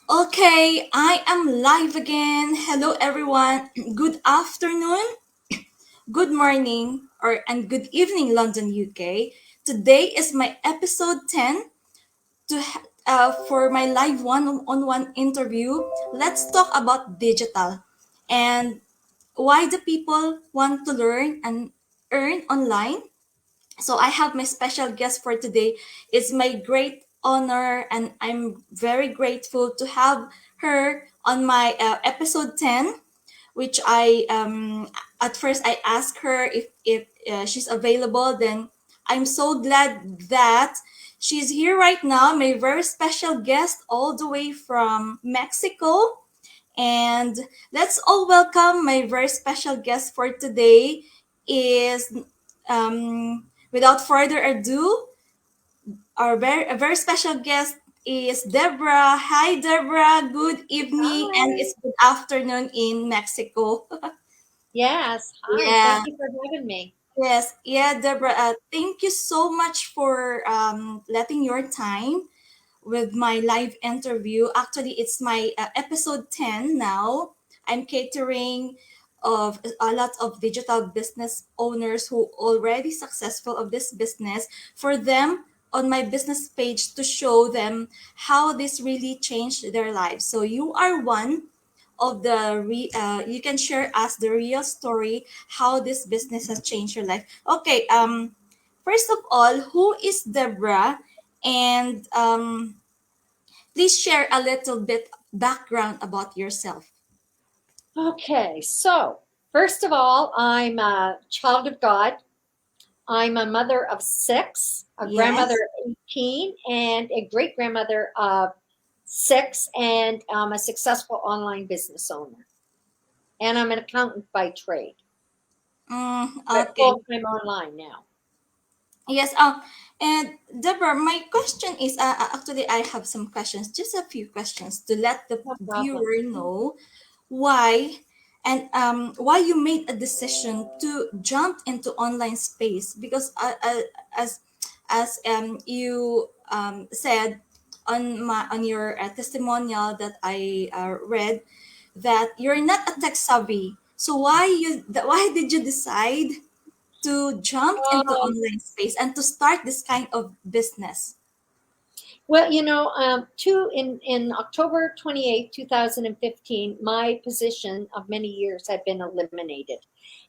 Okay, I am live again. Hello everyone. Good afternoon, good morning, or and good evening London, UK. Today is my episode 10 for my live one-on-one interview. Let's talk about digital and why do people want to learn and earn online. So I have my special guest for today. It's my great honor, and I'm very grateful to have her on my episode 10, which I at first I asked her if she's available. Then I'm so glad that she's here right now. My very special guest, all the way from Mexico. And let's all welcome my very special guest for today. Is Without further ado, our very special guest is Debra. Hi, Debra. Good evening, and Hi. it's good afternoon in Mexico. Yes. Hi. Yeah. Thank you for having me. Yes. Yeah, Debra. Thank you so much for letting your time with my live interview. Actually, it's my episode 10 now. I'm catering of a lot of digital business owners who already successful of this business for them on my business page to show them how this really changed their lives. So you are one of you can share us the real story how this business has changed your life. Okay, first of all, who is Debra? And please share a little bit background about yourself. Okay. So, first of all, I'm a child of God. I'm a mother of six, a grandmother Yes. of 18, and a great grandmother of six, and I'm a successful online business owner. And I'm an accountant by trade, but Okay. full time online now. Yes. And Deborah, my question is actually I have some questions, just a few questions to let the No problem. viewer know why why you made a decision to jump into online space because as you said on your testimonial that I read that you're not a tech savvy. So why did you decide to jump into Um, online space and to start this kind of business? Well, in October 28th, 2015, my position of many years had been eliminated.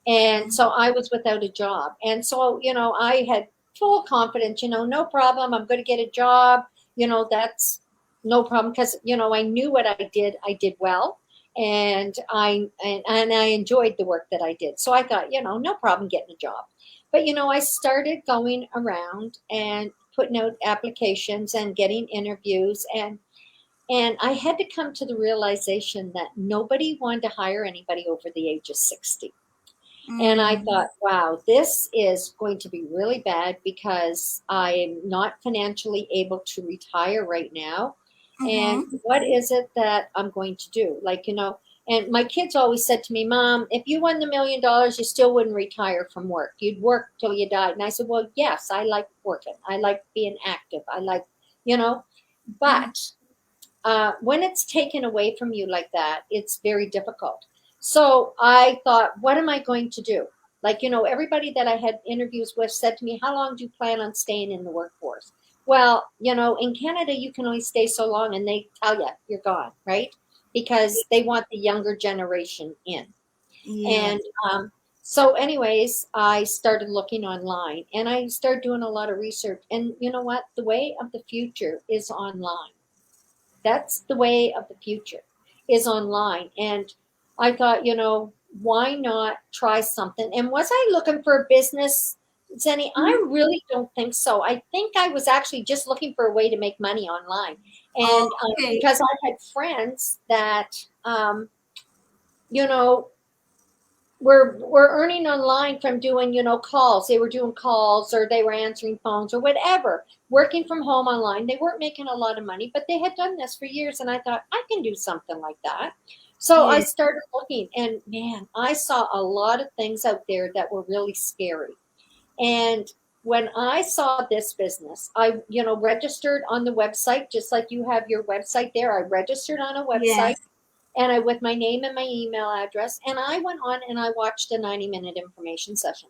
And so I was without a job. And so, I had full confidence, no problem. I'm going to get a job. That's no problem because, I knew what I did well. And I enjoyed the work that I did. So I thought, no problem getting a job. But, I started going around and putting out applications and getting interviews, and I had to come to the realization that nobody wanted to hire anybody over the age of 60. And I Mm, thought, wow, this is going to be really bad because I'm not financially able to retire right now. And mm-hmm. what is it that I'm going to do? And my kids always said to me, Mom, if you won the $1 million, you still wouldn't retire from work. You'd work till you died. And I said, well, yes, I like working. I like being active. I like, you know, Mm, but when it's taken away from you like that, it's very difficult. So I thought, what am I going to do? Everybody that I had interviews with said to me, how long do you plan on staying in the workforce? Well, in Canada, you can only stay so long and they tell you you're gone, right? Because they want the younger generation in. And yes. so, anyways, I started looking online and I started doing a lot of research. And you know what? The way of the future is online. That's the way of the future, is online. And I thought, why not try something? And was I looking for a business, Zenny? I Mhm. really don't think so. I think I was actually just looking for a way to make money online. Oh, And okay. because I had friends that, you know, were earning online from doing, calls. They were doing calls or they were answering phones or whatever, working from home online. They weren't making a lot of money, but they had done this for years. And I thought, I can do something like that. So I Yes. started looking, and man, I saw a lot of things out there that were really scary. And when I saw this business, I, registered on the website, just like you have your website there. I registered on a website, Yes. and I, with my name and my email address, and I went on and I watched a 90-minute information session.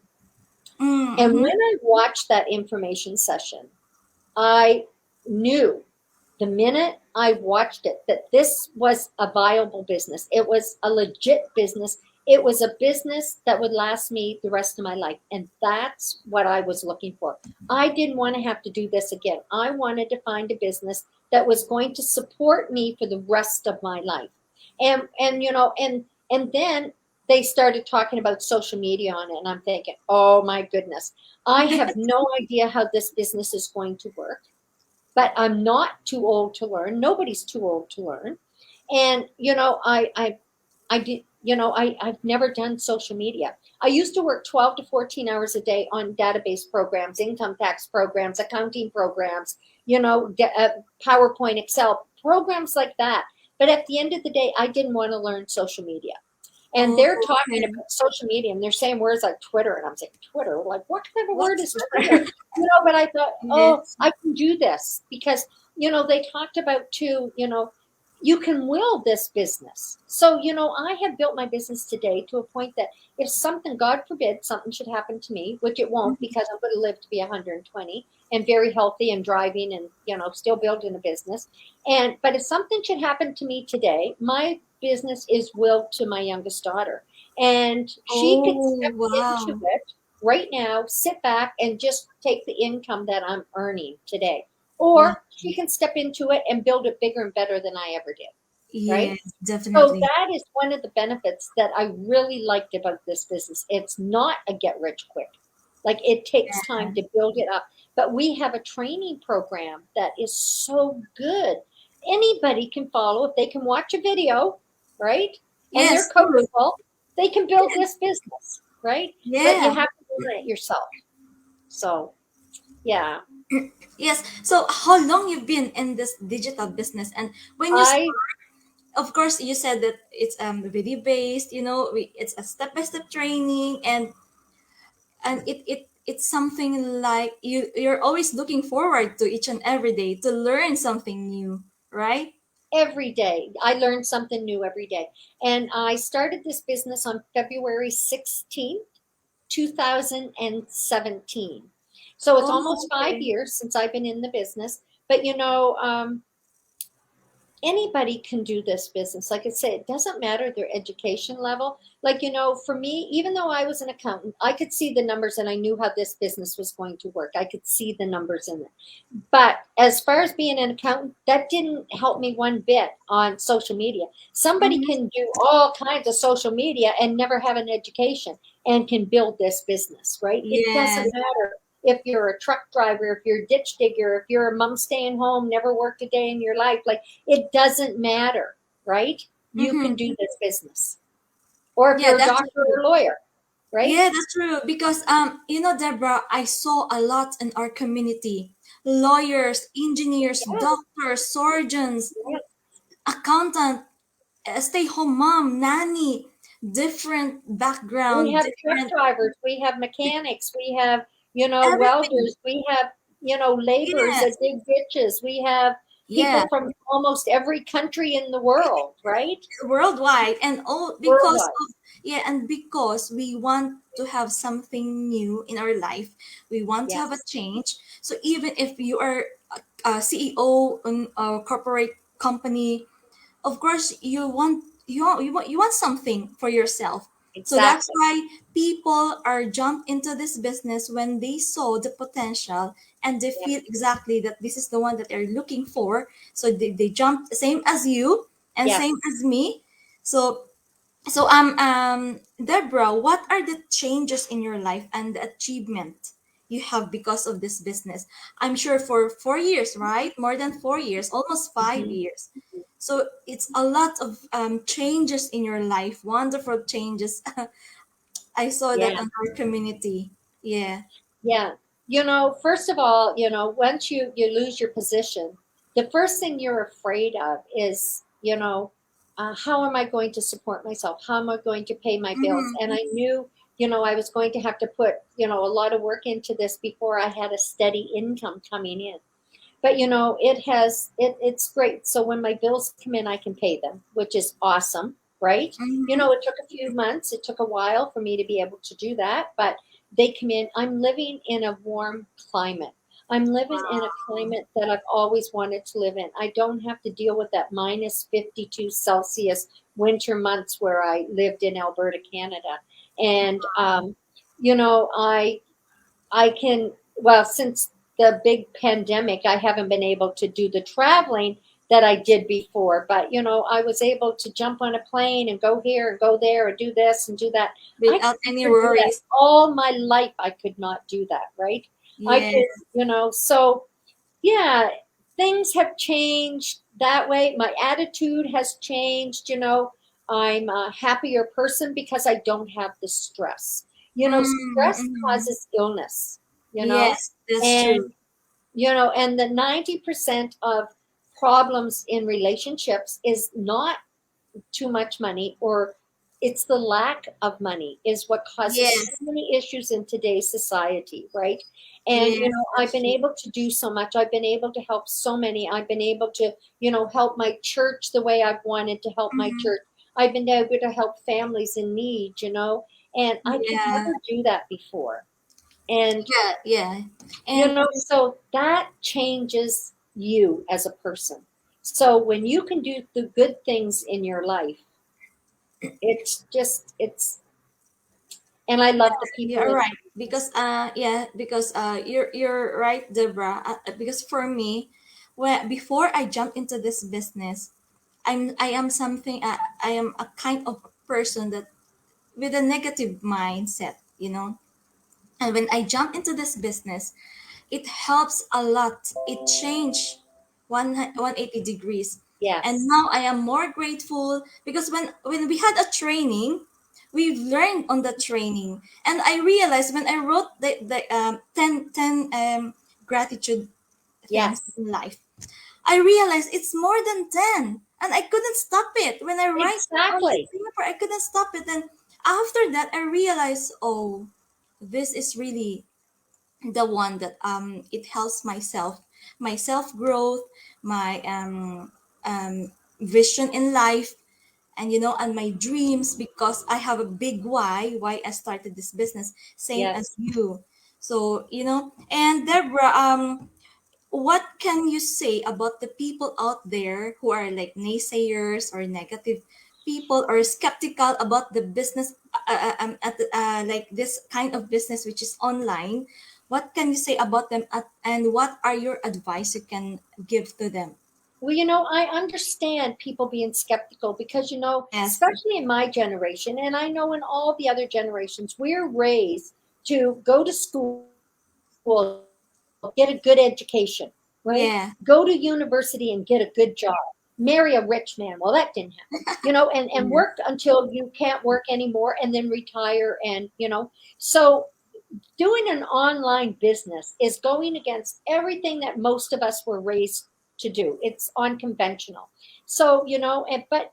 And Mm-hmm. when I watched that information session, I knew the minute I watched it that this was a viable business. It was a legit business. It was a business that would last me the rest of my life. And that's what I was looking for. I didn't want to have to do this again. I wanted to find a business that was going to support me for the rest of my life. And then they started talking about social media on it, and I'm thinking, oh my goodness, I have no idea how this business is going to work, but I'm not too old to learn. Nobody's too old to learn. And I did, I've never done social media. I used to work 12 to 14 hours a day on database programs, income tax programs, accounting programs, PowerPoint, Excel, programs like that. But at the end of the day, I didn't want to learn social media. And Oh, they're talking okay. about social media, and they're saying words like Twitter, and I'm saying Twitter, like what kind of word What's is Twitter? Twitter? But I thought, oh, Yes. I can do this because they talked about too, you can will this business. So I have built my business today to a point that if something, God forbid, something should happen to me, which it won't because I'm going to live to be 120 and very healthy and driving and still building a business. And but if something should happen to me today, my business is willed to my youngest daughter, and she can Oh, step into wow. it right now, sit back and just take the income that I'm earning today. Wow. Or she can step into it and build it bigger and better than I ever did. Right? Yes, So definitely. that is one of the benefits that I really liked about this business. It's not a get rich quick. Like it takes time to build it up. But we have a training program that is so good. Anybody can follow if they can watch a video, right? And they're Yes, true. coachable, they can build this business, right? But you Yeah. have to learn it yourself. So, yeah. Yes. So how long you've been in this digital business, and when you I of course you said that it's video based, it's a step by step training, and it's something like you're always looking forward to each and every day to learn something new, right? every day I learn something new every day. And I started this business on February 16th, 2017. So it's Oh, almost five okay. years since I've been in the business. But anybody can do this business. Like I say, it doesn't matter their education level. Like, for me, even though I was an accountant, I could see the numbers and I knew how this business was going to work. I could see the numbers in it. But as far as being an accountant, that didn't help me one bit on social media. Somebody Mm-hmm. can do all kinds of social media and never have an education and can build this business, right? It doesn't Yes. matter if you're a truck driver, if you're a ditch digger, if you're a mom staying home, never worked a day in your life, like it doesn't matter, right? You can Mm-hmm. do this business. Or if Yeah, you're a that's doctor true. or a lawyer, right? Yeah, that's true. Because Deborah, I saw a lot in our community. Lawyers, engineers, Yeah, doctors, surgeons, yeah. accountant, stay-home mom, nanny, different We background, have truck different drivers, we have mechanics, we have, everything. welders, we have, laborers Yes. that dig ditches. We have Yeah. people from almost every country in the world, right? Worldwide, and all because Worldwide. of, yeah, and because we want to have something new in our life, we want to have a Yes, change. So even if you are a CEO in a corporate company, of course you want something for yourself. So that's exactly. why people are jumped into this business when they saw the potential, and they Yes, feel exactly that this is the one that they're looking for. So they jumped, same as you and same yes. as me. So Deborah, what are the changes in your life and the achievement you have because of this business? I'm sure for 4 years, right? More than 4 years, almost five Mhm. years. So it's a lot of changes in your life, wonderful changes. I saw that Yeah. on our community. Yeah. Yeah. First of all, once you lose your position, the first thing you're afraid of is, how am I going to support myself? How am I going to pay my bills? Mm-hmm. And I knew I was going to have to put, a lot of work into this before I had a steady income coming in. But it's great. So when my bills come in, I can pay them, which is awesome, right? Mm-hmm. It took a few months, it took a while for me to be able to do that, but they come in. I'm living in a warm climate. I'm living in a climate that I've always wanted to live in. I don't have to deal with that minus 52 Celsius winter months where I lived in Alberta, Canada. And you know, I can, well, since the big pandemic, I haven't been able to do the traveling that I did before. But, I was able to jump on a plane and go here and go there and do this and do that. I Without could any never do that. worries. All my life, I could not do that, right? I Yeah. could, so yeah, things have changed that way. My attitude has changed. I'm a happier person because I don't have the stress. Stress Mm-hmm. causes illness, Yes, that's and, true. and the 90% of problems in relationships is not too much money, or it's the lack of money is what causes so Yes, many issues in today's society, right? And yes, I've that's been true. able to do so much. I've been able to help so many. I've been able to help my church the way I've wanted to help my Mm-hmm. church. I've been able to help families in need, and I could Yeah, never do that before. And yeah, yeah. And so that changes you as a person. So when you can do the good things in your life, it's and I love the people you're in. right because you're right, Debra. Because for me, when before I jump into this business, I am something. I am a kind of person that with a negative mindset, And when I jump into this business, it helps a lot. It changed 180 degrees. And Yes, now I am more grateful because when we had a training, we've learned on the training. And I realized when I wrote the 10 gratitude things yes, in life, I realized it's more than 10. And I couldn't stop it. When I write on the exactly. paper, I couldn't stop it. And after that, I realized, oh, this is really the one that it helps my self growth, my vision in life, and and my dreams, because I have a big why I started this business, same as Yes. you. So and Deborah, what can you say about the people out there who are like naysayers or negative people or skeptical about the business, like this kind of business which is online? What can you say about them, and what are your advice you can give to them? Well, I understand people being skeptical because, Yes. especially in my generation, and I know in all the other generations, we're raised to go to school, get a good education, right? Go to university Yeah. and get a good job, marry a rich man. Well, that didn't happen, and work until you can't work anymore and then retire. And, so doing an online business is going against everything that most of us were raised to do. It's unconventional. So, but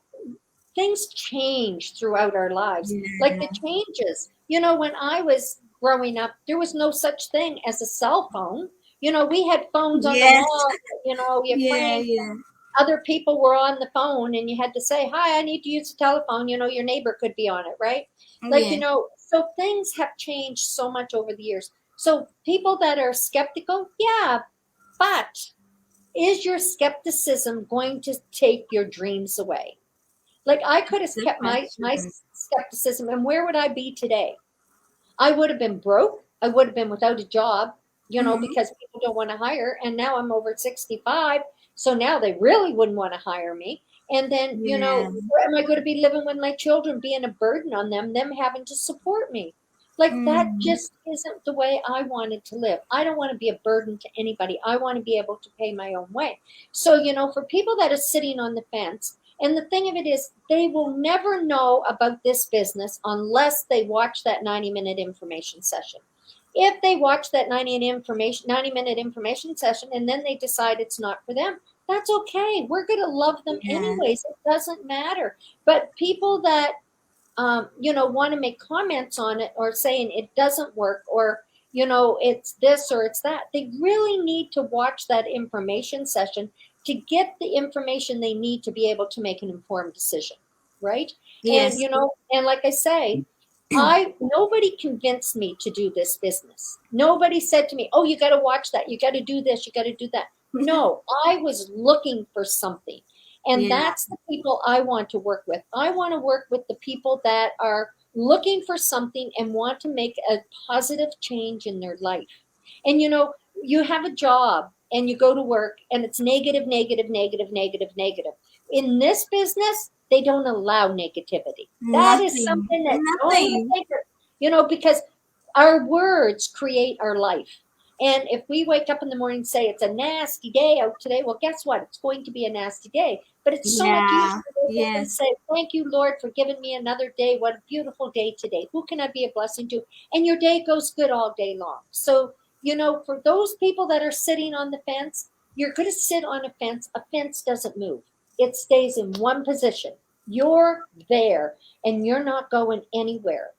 things change throughout our lives. Like the Yeah. changes, when I was growing up, there was no such thing as a cell phone. We had phones on the Yes. wall, you Yeah. praying, Yeah. other people were on the phone and you had to say, hi, I need to use the telephone. Your neighbor could be on it, right? Like, Yeah. so things have changed so much over the years. So people that are skeptical, yeah, but is your skepticism going to take your dreams away? Like I could have The kept my question. skepticism, and where would I be today? I would have been broke. I would have been without a job, Mm-hmm. because people don't want to hire. And now I'm over 65. So now they really wouldn't want to hire me. And then, Yeah. where am I going to be living with my children, being a burden on them having to support me? Like that Mm-hmm. just isn't the way I wanted to live. I don't want to be a burden to anybody. I want to be able to pay my own way. So, for people that are sitting on the fence, and the thing of it is, they will never know about this business unless they watch that 90-minute information session. If they watch that 90-minute information session and then they decide it's not for them, that's okay. We're going to love them Yeah. anyways. It doesn't matter. But people that want to make comments on it or saying it doesn't work, or it's this or it's that. They really need to watch that information session to get the information they need to be able to make an informed decision, right? And Yes. and like I say, nobody convinced me to do this business. Nobody said to me, "Oh, you got to watch that. You got to do this. You got to do that." No, I was looking for something. And Yeah. that's the people I want to work with. I want to work with the people that are looking for something and want to make a positive change in their life. And you have a job and you go to work and it's negative, negative, negative, negative, negative. In this business, they don't allow negativity. That is Nothing. something that don't even Nothing. think of, because our words create our life. And if we wake up in the morning and say it's a nasty day out today, well, guess what? It's going to be a nasty day. But it's so much easier Yeah. to wake up and Yes. say, "Thank you, Lord, for giving me another day. What a beautiful day today. Who can I be a blessing to?" And your day goes good all day long. So, for those people that are sitting on the fence, you're going to sit on a fence. A fence doesn't move, it stays in one position. You're there and you're not going anywhere.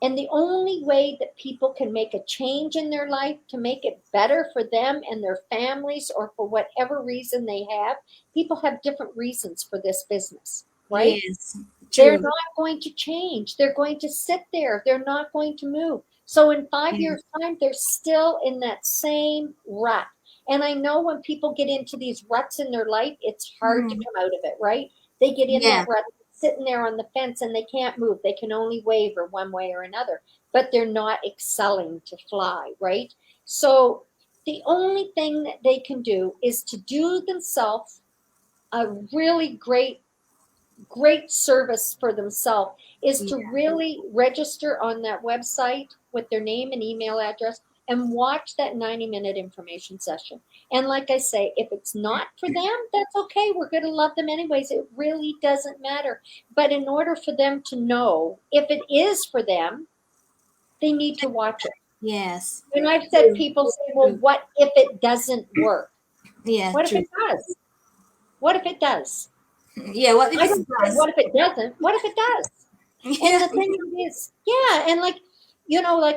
And the only way that people can make a change in their life to make it better for them and their families, or for whatever reason they have, people have different reasons for this business, right? Yes. They're True. not going to change. They're going to sit there. They're not going to move. So in 5 years' Yes. time, they're still in that same rut. And I know when people get into these ruts in their life, it's hard to Mhm. come out of it, right? They get in Yeah. that rut, sitting there on the fence, and they can't move. They can only waver one way or another, but they're not excelling to fly, right? So the only thing that they can do is to do themselves a really great service for themselves, is to Yeah. really register on that website with their name and email address and watch that 90-minute information session. And like I say, if it's not for them, that's okay. We're going to love them anyways. It really doesn't matter. But in order for them to know if it is for them, they need to watch it. Yes. And I've said, True. people say, "Well, True. what if it doesn't work?" Yeah. What if True. it does? What if it does? Yeah. What if I it don't say, does? "What if it doesn't?" What if it does? And Yeah. the thing is, yeah, and like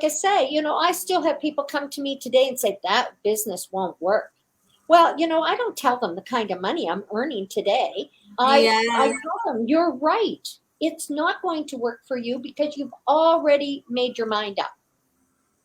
I say, I still have people come to me today and say that business won't work. Well, I don't tell them the kind of money I'm earning today. I Yes. tell them, "You're right. It's not going to work for you because you've already made your mind up,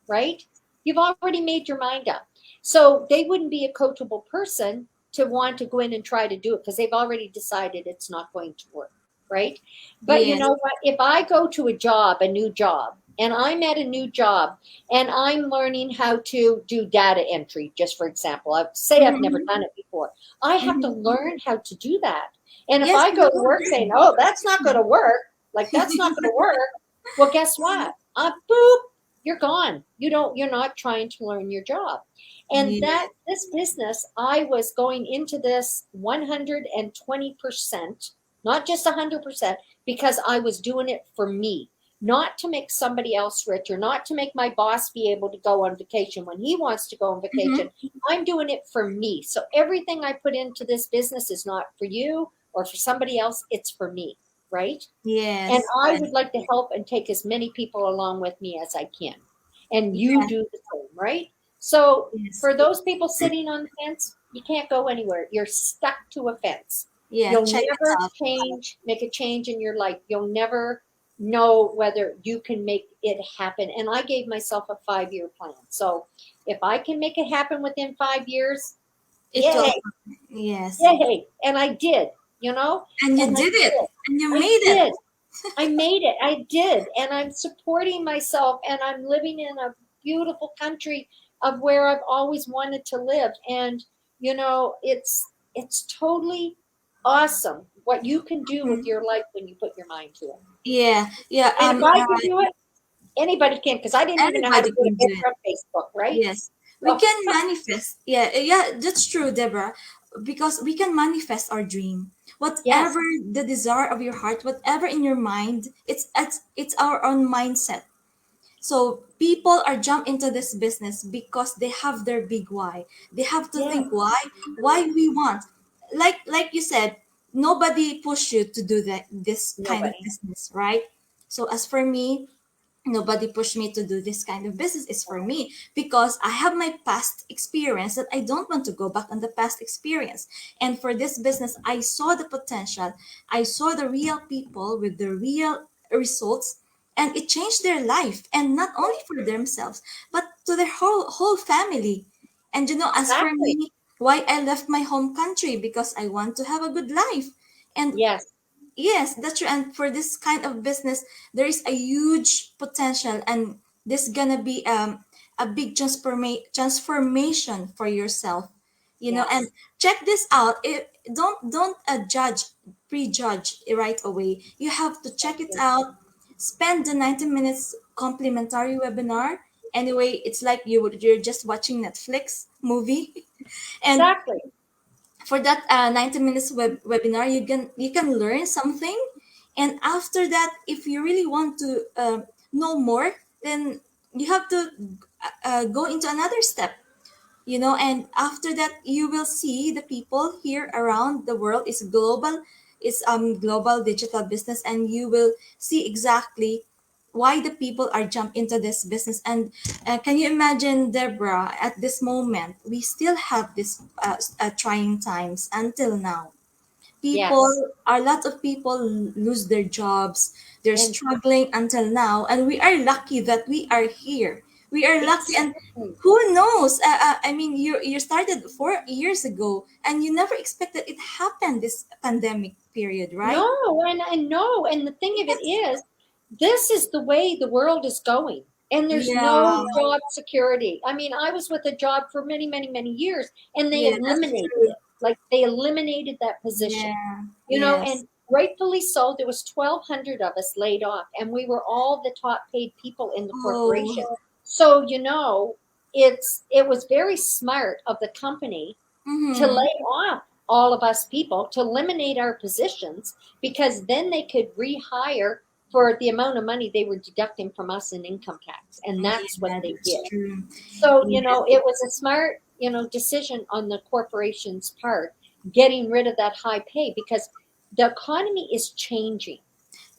right? You've already made your mind up." So they wouldn't be a coachable person to want to go in and try to do it because they've already decided it's not going to work, right? But you Yes. know what? If I go to a new job, and I'm at a new job and I'm learning how to do data entry, just for example, I say I've never Mm-hmm. done it before. I have to Mm-hmm. learn how to do that. And if Yes. I You go to will work saying, learn. "Oh, that's not going to work," like that's not going to work, well, guess what? Boop, you're gone. You're not trying to learn your job. And Yeah. that this business, I was going into this 120%, not just 100%, because I was doing it for me, not to make somebody else rich, or not to make my boss be able to go on vacation when he wants to go on Mm-hmm. vacation. I'm doing it for me. So everything I put into this business is not for you or for somebody else, it's for me, right? And Yes. I Yes. would like to help and take as many people along with me as I can. And you Yeah. do the same, right? So Yes. for those people sitting on the fence, you can't go anywhere. You're stuck to a fence. Yeah. You'll Check it never out. make a change in your life. You'll never know whether you can make it happen. And I gave myself a 5-year plan. So if I can make it happen within 5 years, It will. yay, Yes. yay. And I did, you know, And you and I did it. did. And you I made it. did. I made it. I did. And I'm supporting myself, and I'm living in a beautiful country of where I've always wanted to live. And it's totally awesome what you can do with Mhm. your life when you put your mind to it. Yeah. Yeah. And if I can do it, anybody can, because I didn't even know how to Anybody put a can do it. picture on Facebook, right? Yes, we So can manifest. Yeah, yeah, that's true, Deborah. Because we can manifest our dream. yes, Whatever the desire of your heart, whatever in your mind, it's our own mindset. So people are jump into this business because they have their big why. They have to yes, think why we want. Like you said, nobody push you to do that this kind of nobody. business, right? So as for me, nobody pushed me to do this kind of business. It's for me because I have my past experience that I don't want to go back on the past experience. And for this business, I saw the potential. I saw the real people with the real results, and it changed their life, and not only for themselves but to their whole family. And as for Exactly. me, why I left my home country, because I want to have a good life. And Yes. yes, that's true. And for this kind of business, there is a huge potential, and this gonna be a big transformation for yourself. And Yes. check this out. Don't judge, prejudge it right away. You have to check it Exactly. out. Spend the 90 minutes complimentary webinar. Anyway, it's like you're just watching Netflix movie, and Exactly. for that 90 minutes webinar, you can learn something. And after that, if you really want to know more, then you have to go into another step. And after that, you will see the people here around the world is global. It's global digital business, and you will see exactly why the people are jump into this business. And can you imagine, Deborah, at this moment we still have this trying times until now. People, Yes. a lot of people lose their jobs. They're And struggling until now, and we are lucky that we are here. We are lucky. And exactly. who knows, I mean, you started 4 years ago, and you never expected it happened, this pandemic period, right? No, and no, and the thing of it Yes. is, this is the way the world is going, and there's Yeah. no job security. I mean, I was with a job for many, many, many years, and they Yeah, that's eliminated true. it. Like they eliminated that position, Yeah. Yes. and rightfully so. There was 1,200 of us laid off, and we were all the top paid people in the corporation. Oh. So, it was very smart of the company to Mm-hmm. lay off all of us people, to eliminate our positions, because then they could rehire for the amount of money they were deducting from us in income tax. And that's what Yeah, they that's did. true. So, Yes. it was a smart, decision on the corporation's part, getting rid of that high pay, because the economy is changing.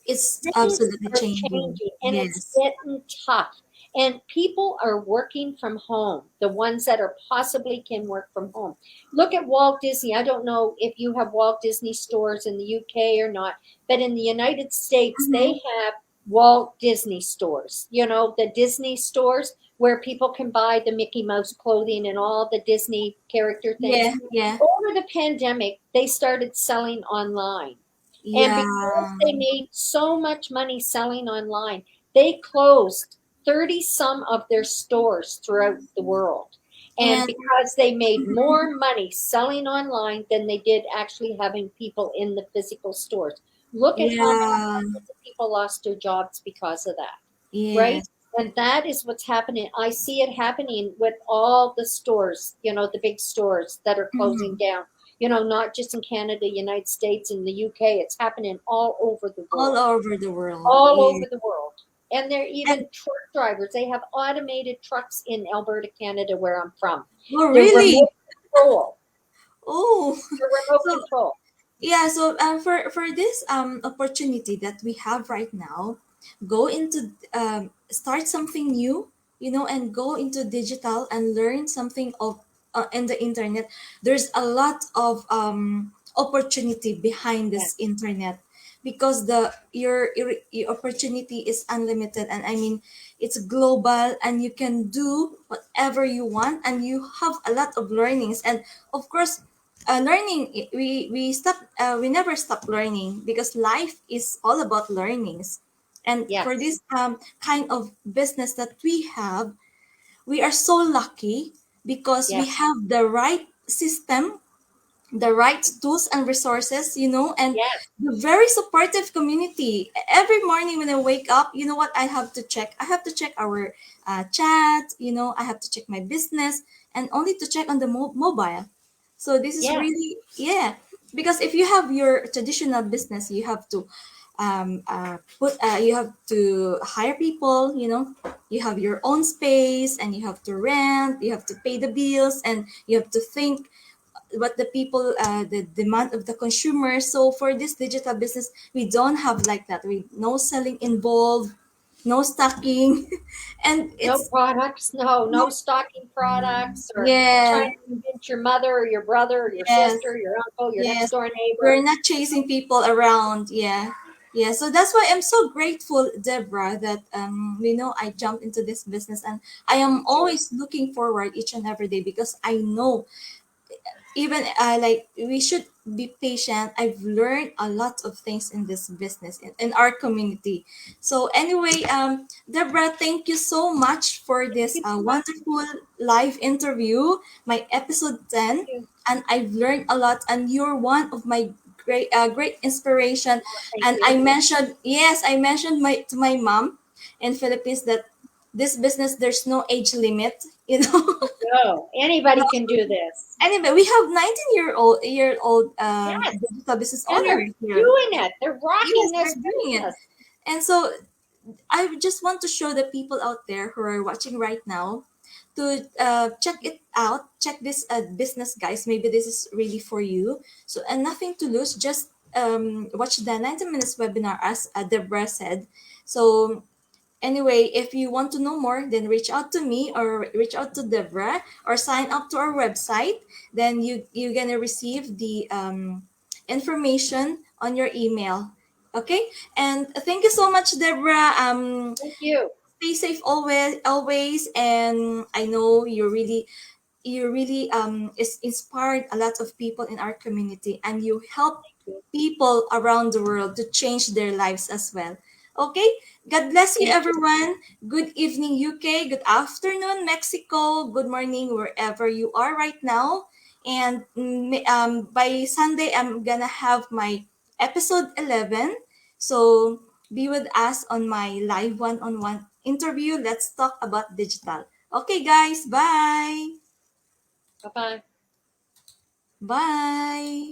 It's Things absolutely are changing. changing and it's Yes. getting tough. And people are working from home, the ones that are possibly can work from home. Look at Walt Disney. I don't know if you have Walt Disney stores in the UK or not, but in the United States, Mm-hmm. they have Walt Disney stores, the Disney stores where people can buy the Mickey Mouse clothing and all the Disney character things. Yeah, yeah, Over the pandemic, they started selling online. And because yeah, they made so much money selling online, they closed 30 some of their stores throughout the world. And and because they made more money selling online than they did actually having people in the physical stores. Look at how many yeah, hundreds of people lost their jobs because of that, right? yes. And that is what's happening. I see it happening with all the stores, the big stores that are closing Mhm. down, not just in Canada, United States, and the UK. It's happening all over the All world, over the world. all Yeah. over the world. And they're And even truck drivers. They have automated trucks in Alberta, Canada, where I'm from. oh, They're really? remote control. Oh, They're remote so control. yeah. So for this opportunity that we have right now, go into start something new, and go into digital and learn something of in the internet. There's a lot of opportunity behind this Yes, internet, because your opportunity is unlimited, and I mean, it's global, and you can do whatever you want, and you have a lot of learnings. And of course, learning, we never stop learning, because life is all about learnings. And for yes, this kind of business that we have, we are so lucky, because we yes, have the right system, the right tools and resources, and yes, the very supportive community. Every morning when I wake up, you know what I have to check? I have to check our chat, I have to check my business, and only to check on the mobile. So this is yes, really, yeah, because if you have your traditional business, you have to you have to hire people, you have your own space, and you have to rent, you have to pay the bills, and you have to think what the people, the demand of the consumer. So for this digital business, we don't have like that. We no selling involved, no stocking, and No it's products, no no, stocking products, or yeah, trying to convince your mother or your brother or your yes, sister, your uncle, your next yes. door We're neighbor. not chasing people around. Yeah. Yeah. So that's why I'm so grateful, Deborah, that I jumped into this business, and I am Me too. always looking forward each and every day because I know, even like, we should be patient. I've learned a lot of things in this business, in our community. So anyway, Deborah, thank you so much for Thank this you so much. wonderful live interview, my episode 10. Thank you. And I've learned a lot, and you're one of my great inspiration. Oh, thank And you. I mentioned my to my mom in Philippines that this business, there's no age limit, No, anybody can do this. Anyway, we have 19-year-old Yes, digital business and they're owners here. doing it. They're Yes, rocking they're this doing it. business. And so I just want to show the people out there who are watching right now to check it out. Check this business, guys. Maybe this is really for you. So, and nothing to lose. Just watch the 90 minutes webinar, as Deborah said. So anyway, if you want to know more, then reach out to me or reach out to Debra or sign up to our website. Then you're gonna receive the information on your email. Okay, and thank you so much, Debra. Thank you. Stay safe always, and I know you really is inspired a lot of people in our community, and you help Thank you. people around the world to change their lives as well. Okay, God bless you, Thank you. everyone. Good evening, UK. Good afternoon, Mexico. Good morning, wherever you are right now. And by Sunday, I'm gonna have my episode 11. So be with us on my live one-on-one interview. Let's talk about digital. Okay, guys. Bye. Bye bye. Bye.